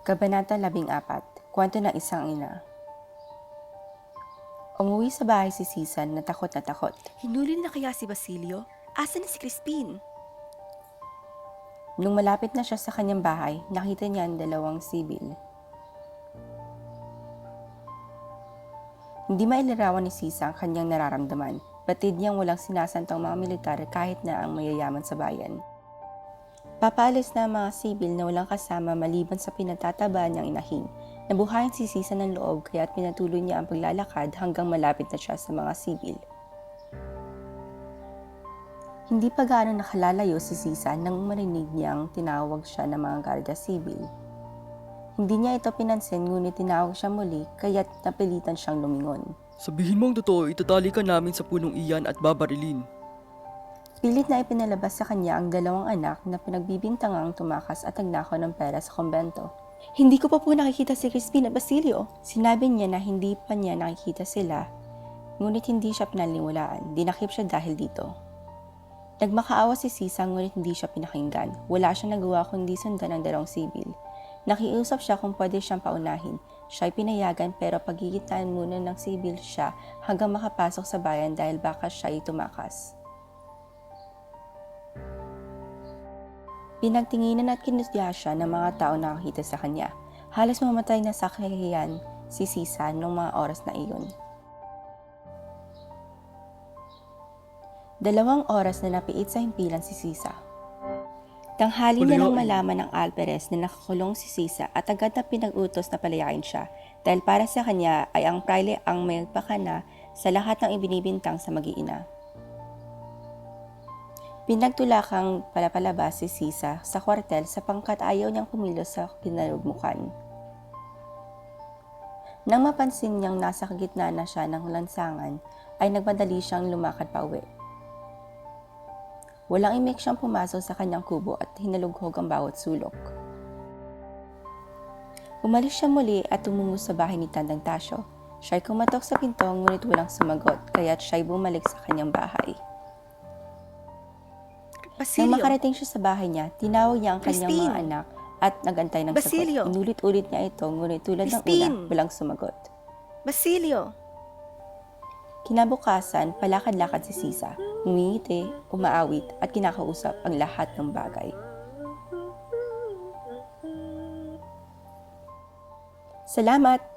Kabanata 14, Kwento ng Isang Ina. Umuwi sa bahay si Sisan na takot na takot. Hinuli na kaya si Basilio? Asan na si Crispin? Nung malapit na siya sa kanyang bahay, nakita niya ang dalawang sibil. Hindi mailarawan ni Sisa ang kanyang nararamdaman. Batid niyang walang sinasantang mga militar kahit na ang mayayaman sa bayan. Papaalis na ang mga sibil na walang kasama maliban sa pinatatabaan niyang inahin. Nabuhayan si Sisa ng loob kaya't pinatuloy niya ang paglalakad hanggang malapit na siya sa mga sibil. Hindi pa gaano nakalalayo si Sisa nang marinig niyang tinawag siya ng mga garda sibil. Hindi niya ito pinansin ngunit tinawag siya muli kaya't napilitan siyang lumingon. Sabihin mo ang totoo, itatali ka namin sa punong iyan at babarilin. Pilit na ipinalabas sa kanya ang dalawang anak na pinagbibintangang tumakas at nagnakaw ng pera sa kumbento. Hindi ko pa po nakikita si Crispin at Basilio. Sinabi niya na hindi pa niya nakikita sila, ngunit hindi siya pinaliniwalaan. Dinakip siya dahil dito. Nagmakaawa si Sisa ngunit hindi siya pinakinggan. Wala siyang nagawa kundi sundan ang dalawang sibil. Nakiusap siya kung pwede siyang paunahin. Siya'y pinayagan pero pagigitan muna ng sibil siya hanggang makapasok sa bayan dahil baka siya'y tumakas. Pinagtinginan at kinusya siya ng mga tao na nakakita sa kanya. Halos mamatay na sa kahihiyan si Sisa noong mga oras na iyon. 2 oras na napiit sa himpilan si Sisa. Tanghali na nang malaman ng Alperes na nakakulong si Sisa at agad na pinag-utos na palayain siya dahil para sa kanya ay ang praile ang may pakana sa lahat ng ibinibintang sa mag-iina. Pinagtulakang palapalabas si Sisa sa kwartel sapagkat ayaw niyang kumilos sa pinalugmukan. Nang mapansin niyang nasa gitna na siya ng lansangan, ay nagmadali siyang lumakad pa uwi. Walang imik siyang pumasok sa kanyang kubo at hinalughog ang bawat sulok. Umalis siya muli at tumungo sa bahay ni Tandang Tasyo. Siya'y kumatok sa pinto ngunit walang sumagot kaya't siya'y bumalik sa kanyang bahay. Basilio! Nang makarating siya sa bahay niya, tinawag niya ang kanyang Crispin! mga anak at nagantay ng Basilio! sagot. Inulit-ulit niya ito ngunit tulad ng una, Crispin! walang sumagot. Basilio! Kinabukasan, palakad-lakad si Sisa, ngumingiti, umaawit at kinakausap ang lahat ng bagay. Salamat!